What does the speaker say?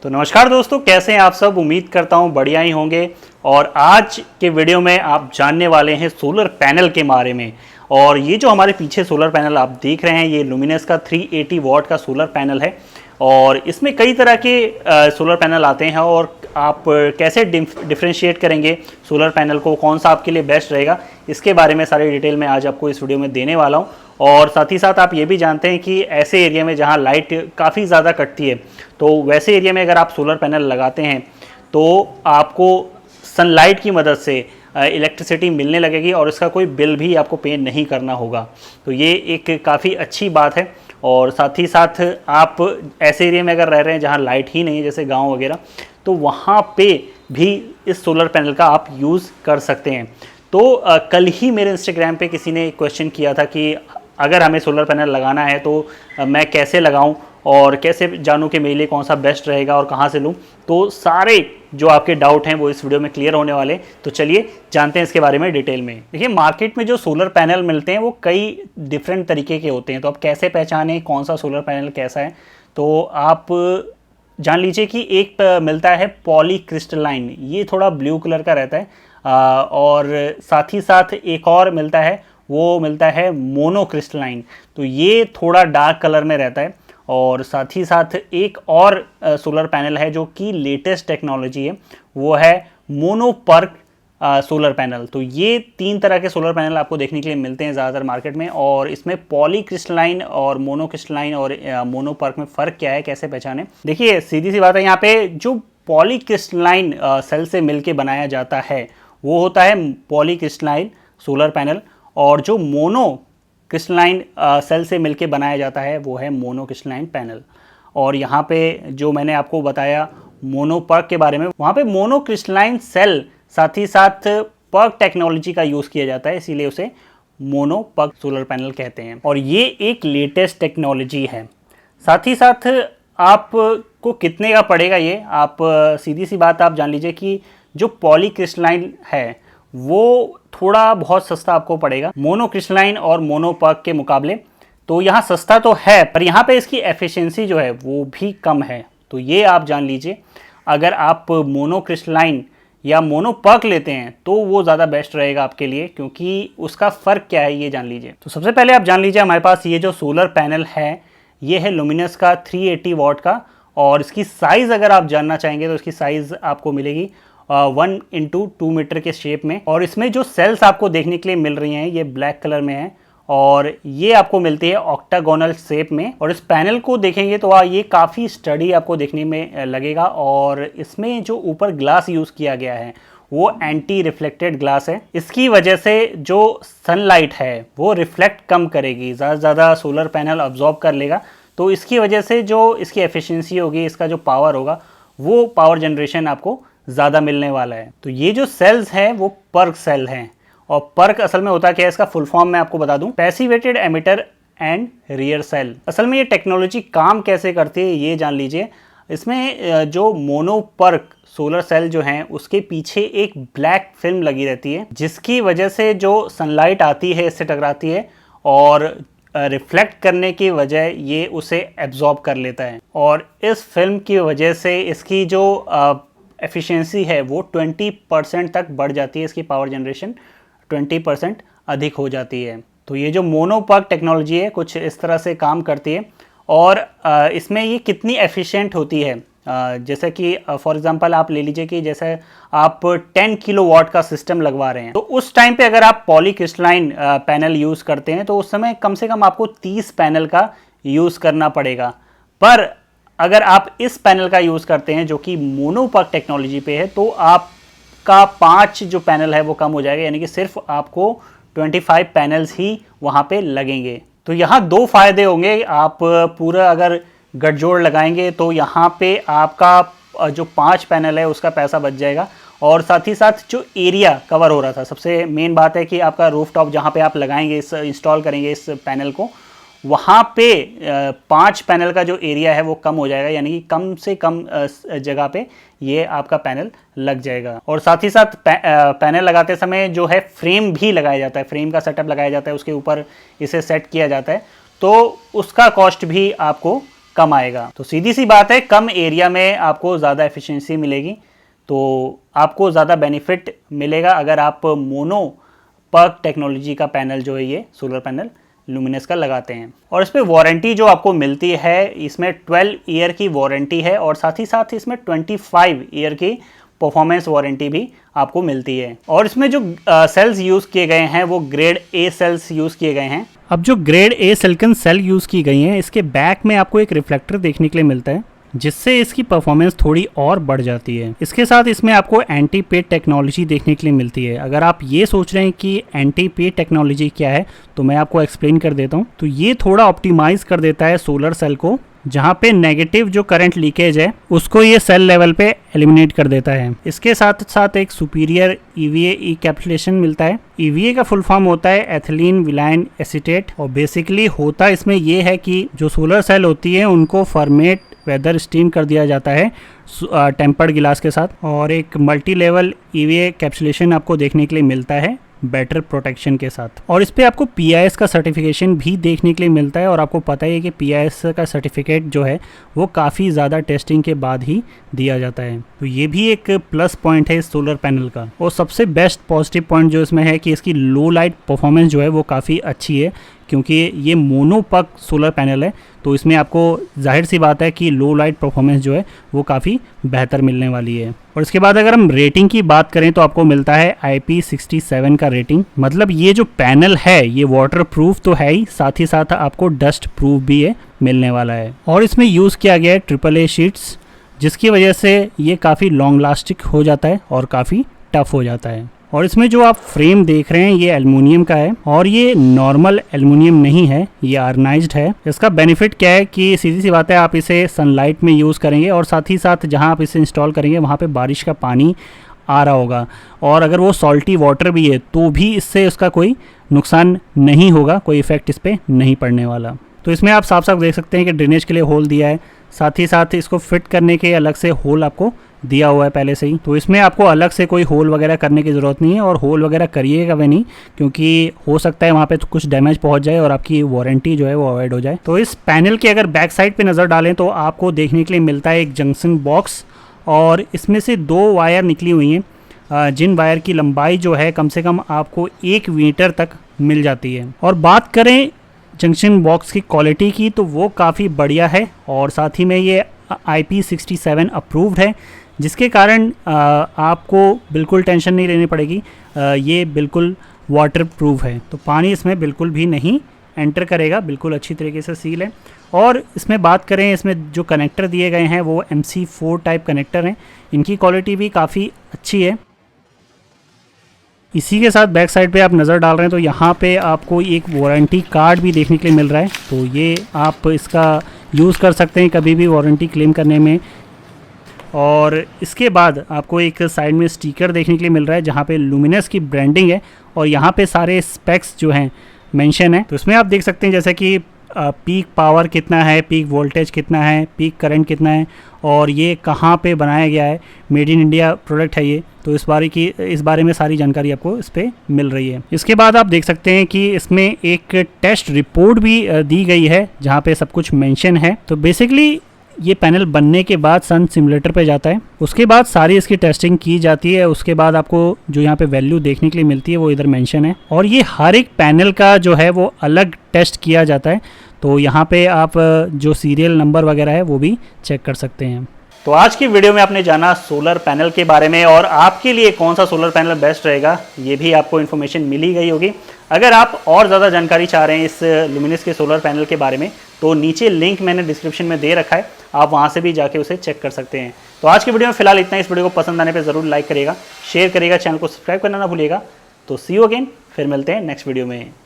तो नमस्कार दोस्तों, कैसे हैं आप सब। उम्मीद करता हूं बढ़िया ही होंगे। और आज के वीडियो में आप जानने वाले हैं सोलर पैनल के बारे में। और ये जो हमारे पीछे सोलर पैनल आप देख रहे हैं, ये लुमिनस का 380 वॉट का सोलर पैनल है। और इसमें कई तरह के सोलर पैनल आते हैं और आप कैसे डिफ्रेंशिएट करेंगे सोलर पैनल को, कौन सा आपके लिए बेस्ट रहेगा, इसके बारे में सारी डिटेल मैं आज आपको इस वीडियो में देने वाला हूं। और साथ ही साथ आप ये भी जानते हैं कि ऐसे एरिया में जहां लाइट काफ़ी ज़्यादा कटती है, तो वैसे एरिया में अगर आप सोलर पैनल लगाते हैं तो आपको सनलाइट की मदद से इलेक्ट्रिसिटी मिलने लगेगी और इसका कोई बिल भी आपको पे नहीं करना होगा। तो ये एक काफ़ी अच्छी बात है। और साथ ही साथ आप ऐसे एरिया में अगर रह रहे हैं जहाँ लाइट ही नहीं है, जैसे गांव वगैरह, तो वहाँ पे भी इस सोलर पैनल का आप यूज़ कर सकते हैं। तो कल ही मेरे इंस्टाग्राम पे किसी ने क्वेश्चन किया था कि अगर हमें सोलर पैनल लगाना है तो मैं कैसे लगाऊं और कैसे जानूं कि मेरे लिए कौन सा बेस्ट रहेगा और कहां से लूं। तो सारे जो आपके डाउट हैं वो इस वीडियो में क्लियर होने वाले। तो चलिए जानते हैं इसके बारे में डिटेल में। देखिए, मार्केट में जो सोलर पैनल मिलते हैं वो कई डिफरेंट तरीके के होते हैं। तो आप कैसे पहचानें कौन सा सोलर पैनल कैसा है, तो आप जान लीजिए कि एक मिलता है पॉलीक्रिस्टलाइन, ये थोड़ा ब्लू कलर का रहता है। और साथ ही साथ एक और मिलता है, वो मिलता है मोनोक्रिस्टलाइन, तो ये थोड़ा डार्क कलर में रहता है। और साथ ही साथ एक और सोलर पैनल है जो कि लेटेस्ट टेक्नोलॉजी है, वो है मोनोपर्क सोलर पैनल। तो ये तीन तरह के सोलर पैनल आपको देखने के लिए मिलते हैं ज़्यादातर मार्केट में। और इसमें पॉलीक्रिस्टलाइन और मोनोक्रिस्टलाइन और मोनोपर्क में फ़र्क क्या है, कैसे पहचानें। देखिए, सीधी सी बात है, यहाँ पे जो पॉलीक्रिस्टलाइन सेल से मिलके बनाया जाता है वो होता है पॉलीक्रिस्टलाइन सोलर पैनल, और जो मोनो क्रिस्टलाइन सेल से मिलके बनाया जाता है वो है मोनोक्रिस्टलाइन पैनल। और यहाँ पे जो मैंने आपको बताया मोनोपर्क के बारे में, वहाँ पे मोनोक्रिस्टलाइन सेल साथ ही साथ पर्क टेक्नोलॉजी का यूज़ किया जाता है, इसीलिए उसे मोनोपर्क सोलर पैनल कहते हैं। और ये एक लेटेस्ट टेक्नोलॉजी है। साथ ही साथ आपको कितने का पड़ेगा ये, आप सीधी सी बात आप जान लीजिए कि जो पॉलीक्रिस्टलाइन है वो थोड़ा बहुत सस्ता आपको पड़ेगा मोनोक्रिस्टलाइन और मोनोपर्क के मुकाबले। तो यहाँ सस्ता तो है, पर यहाँ पे इसकी एफिशिएंसी जो है वो भी कम है। तो ये आप जान लीजिए, अगर आप मोनोक्रिस्टलाइन या मोनोपर्क लेते हैं तो वो ज़्यादा बेस्ट रहेगा आपके लिए, क्योंकि उसका फ़र्क क्या है ये जान लीजिए। तो सबसे पहले आप जान लीजिए, हमारे पास ये जो सोलर पैनल है ये है लुमिनस का 380 वॉट का। और इसकी साइज़ अगर आप जानना चाहेंगे तो इसकी साइज़ आपको मिलेगी 1x2 मीटर के शेप में। और इसमें जो सेल्स आपको देखने के लिए मिल रही हैं ये ब्लैक कलर में है और ये आपको मिलती है ऑक्टागोनल शेप में। और इस पैनल को देखेंगे तो ये काफ़ी स्टडी आपको देखने में लगेगा। और इसमें जो ऊपर ग्लास यूज़ किया गया है वो एंटी रिफ्लेक्टेड ग्लास है। इसकी वजह से जो सनलाइट है वो रिफ्लेक्ट कम करेगी, ज़्यादा से ज़्यादा सोलर पैनल अब्जॉर्ब कर लेगा। तो इसकी वजह से जो इसकी एफिशिएंसी होगी, इसका जो पावर होगा, वो पावर जनरेशन आपको ज़्यादा मिलने वाला है। तो ये जो सेल्स हैं वो पर्क सेल हैं। और पर्क असल में होता क्या है, इसका फुल फॉर्म मैं आपको बता दूं, passivated emitter and rear cell. असल में ये टेक्नोलॉजी काम कैसे करती है ये जान लीजिए। इसमें जो मोनोपर्क सोलर सेल जो हैं उसके पीछे एक ब्लैक फिल्म लगी रहती है, जिसकी वजह से जो सनलाइट आती है इससे टकराती है और रिफ्लेक्ट करने की वजह ये उसे एब्जॉर्ब कर लेता है। और इस फिल्म की वजह से इसकी जो एफिशिएंसी है वो 20% तक बढ़ जाती है, इसकी पावर जनरेशन 20% अधिक हो जाती है। तो ये जो मोनोपर्क टेक्नोलॉजी है कुछ इस तरह से काम करती है। और इसमें ये कितनी एफिशिएंट होती है, जैसे कि फॉर एग्जांपल आप ले लीजिए कि जैसे आप 10 किलोवाट का सिस्टम लगवा रहे हैं, तो उस टाइम पे अगर आप पॉलीक्रिस्टलाइन पैनल यूज़ करते हैं तो उस समय कम से कम आपको 30 पैनल का यूज़ करना पड़ेगा। पर अगर आप इस पैनल का यूज़ करते हैं जो कि मोनोपर्क टेक्नोलॉजी पे है, तो आपका 5 जो पैनल है वो कम हो जाएगा, यानी कि सिर्फ आपको 25 पैनल्स ही वहाँ पे लगेंगे। तो यहाँ दो फायदे होंगे, आप पूरा अगर गठजोड़ लगाएंगे तो यहाँ पे आपका जो 5 पैनल है उसका पैसा बच जाएगा। और साथ ही साथ जो एरिया कवर हो रहा था, सबसे मेन बात है कि आपका रूफटॉप जहाँ पे आप लगाएंगे, इस इंस्टॉल करेंगे इस पैनल को, वहाँ पे 5 पैनल का जो एरिया है वो कम हो जाएगा, यानी कि कम से कम जगह पे ये आपका पैनल लग जाएगा। और साथ ही साथ पैनल लगाते समय जो है फ्रेम भी लगाया जाता है, फ्रेम का सेटअप लगाया जाता है, उसके ऊपर इसे सेट किया जाता है, तो उसका कॉस्ट भी आपको कम आएगा। तो सीधी सी बात है, कम एरिया में आपको ज़्यादा एफिशिएंसी मिलेगी, तो आपको ज़्यादा बेनिफिट मिलेगा अगर आप मोनो पर्क टेक्नोलॉजी का पैनल जो है ये सोलर पैनल लुमिनस का लगाते हैं। और इस पर वारंटी जो आपको मिलती है, इसमें 12 ईयर की वारंटी है और साथ ही साथ इसमें 25 ईयर की परफॉर्मेंस वारंटी भी आपको मिलती है। और इसमें जो सेल्स यूज़ किए गए हैं वो ग्रेड ए सेल्स यूज़ किए गए हैं। अब जो grade A silicon cell use की गई हैं, इसके बैक में आपको एक रिफ्लेक्टर देखने के लिए मिलता है, जिससे इसकी परफॉर्मेंस थोड़ी और बढ़ जाती है। इसके साथ इसमें आपको एंटी पेट टेक्नोलॉजी देखने के लिए मिलती है। अगर आप ये सोच रहे हैं कि एंटी पेट टेक्नोलॉजी क्या है, तो मैं आपको एक्सप्लेन कर देता हूँ। तो ये थोड़ा ऑप्टिमाइज कर देता है सोलर सेल को, जहाँ पे नेगेटिव जो करंट लीकेज है उसको ये सेल लेवल पे एलिमिनेट कर देता है। इसके साथ साथ एक सुपीरियर EVA इनकैप्सुलेशन मिलता है। EVA का फुल फॉर्म होता है एथिलीन विलाइन एसीटेट, और बेसिकली होता इसमें ये है कि जो सोलर सेल होती है उनको फॉर्मेट वेदर स्टीम कर दिया जाता है टेम्पर्ड गिलास के साथ, और एक मल्टी लेवल EVA कैप्सुलेशन आपको देखने के लिए मिलता है बेटर प्रोटेक्शन के साथ। और इस पे आपको PIS का सर्टिफिकेशन भी देखने के लिए मिलता है, और आपको पता है कि PIS का सर्टिफिकेट जो है वो काफ़ी ज़्यादा टेस्टिंग के बाद ही दिया जाता है। तो ये भी एक प्लस पॉइंट है इस सोलर पैनल का। और सबसे बेस्ट पॉजिटिव पॉइंट जो इसमें है कि इसकी लो लाइट परफॉर्मेंस जो है वो काफ़ी अच्छी है, क्योंकि ये मोनोपक सोलर पैनल है, तो इसमें आपको जाहिर सी बात है कि लो लाइट परफॉर्मेंस जो है वो काफ़ी बेहतर मिलने वाली है। और इसके बाद अगर हम रेटिंग की बात करें तो आपको मिलता है IP67 का रेटिंग। मतलब ये जो पैनल है ये वाटर प्रूफ तो है ही, साथ ही साथ आपको डस्ट प्रूफ भी है मिलने वाला है। और इसमें यूज़ किया गया है AAA शीट्स, जिसकी वजह से ये काफ़ी लॉन्ग लास्टिक हो जाता है और काफ़ी टफ हो जाता है। और इसमें जो आप फ्रेम देख रहे हैं ये एल्युमिनियम का है, और ये नॉर्मल एल्युमिनियम नहीं है, ये आर्गनाइज्ड है। इसका बेनिफिट क्या है कि सीधी सी बात है, आप इसे सनलाइट में यूज़ करेंगे और साथ ही साथ जहां आप इसे इंस्टॉल करेंगे वहां पे बारिश का पानी आ रहा होगा, और अगर वो सॉल्टी वाटर भी है तो भी इससे उसका कोई नुकसान नहीं होगा, कोई इफेक्ट इस पर नहीं पड़ने वाला। तो इसमें आप साफ साफ देख सकते हैं कि ड्रेनेज के लिए होल दिया है, साथ ही साथ इसको फिट करने के अलग से होल आपको दिया हुआ है पहले से ही। तो इसमें आपको अलग से कोई होल वगैरह करने की ज़रूरत नहीं है, और होल वगैरह करिएगा वे नहीं, क्योंकि हो सकता है वहाँ पे तो कुछ डैमेज पहुँच जाए और आपकी वारंटी जो है वो अवॉइड हो जाए। तो इस पैनल के अगर बैक साइड पे नज़र डालें तो आपको देखने के लिए मिलता है एक जंक्शन बॉक्स, और इसमें से 2 वायर निकली हुई हैं, जिन वायर की लंबाई जो है कम से कम आपको 1 मीटर तक मिल जाती है। और बात करें जंक्शन बॉक्स की क्वालिटी की तो वो काफ़ी बढ़िया है, और साथ ही में ये IP67 अप्रूव्ड है, जिसके कारण आपको बिल्कुल टेंशन नहीं लेनी पड़ेगी। ये बिल्कुल वाटर प्रूफ है, तो पानी इसमें बिल्कुल भी नहीं एंटर करेगा, बिल्कुल अच्छी तरीके से सील है। और इसमें बात करें, इसमें जो कनेक्टर दिए गए हैं वो MC4 टाइप कनेक्टर हैं, इनकी क्वालिटी भी काफ़ी अच्छी है। इसी के साथ बैक साइड पे आप नज़र डाल रहे हैं तो यहाँ पे आपको एक वारंटी कार्ड भी देखने के लिए मिल रहा है, तो ये आप इसका यूज़ कर सकते हैं कभी भी वारंटी क्लेम करने में। और इसके बाद आपको एक साइड में स्टिकर देखने के लिए मिल रहा है जहाँ पे लुमिनस की ब्रांडिंग है, और यहाँ पे सारे स्पेक्स जो हैं मेंशन है। तो इसमें आप देख सकते हैं जैसे कि पीक पावर कितना है, पीक वोल्टेज कितना है, पीक करंट कितना है, और ये कहाँ पे बनाया गया है, मेड इन इंडिया प्रोडक्ट है ये। तो इस बारे में सारी जानकारी आपको इस पर मिल रही है। इसके बाद आप देख सकते हैं कि इसमें एक टेस्ट रिपोर्ट भी दी गई है जहाँ पे सब कुछ मेंशन है। तो बेसिकली ये पैनल बनने के बाद सन सिमुलेटर पे जाता है, उसके बाद सारी इसकी टेस्टिंग की जाती है, उसके बाद आपको जो यहाँ पे वैल्यू देखने के लिए मिलती है वो इधर मेंशन है। और ये हर एक पैनल का जो है वो अलग टेस्ट किया जाता है, तो यहाँ पे आप जो सीरियल नंबर वगैरह है वो भी चेक कर सकते हैं। तो आज की वीडियो में आपने जाना सोलर पैनल के बारे में, और आपके लिए कौन सा सोलर पैनल बेस्ट रहेगा ये भी आपको इन्फॉर्मेशन मिली गई होगी। अगर आप और ज़्यादा जानकारी चाह रहे हैं इस लुमिनस के सोलर पैनल के बारे में तो नीचे लिंक मैंने डिस्क्रिप्शन में दे रखा है, आप वहाँ से भी जाके उसे चेक कर सकते हैं। तो आज की वीडियो में फिलहाल इतना। इस वीडियो को पसंद आने पर ज़रूर लाइक करिएगा, शेयर करिएगा, चैनल को सब्सक्राइब करना ना भूलिएगा। तो सी यू अगेन, फिर मिलते हैं नेक्स्ट वीडियो में।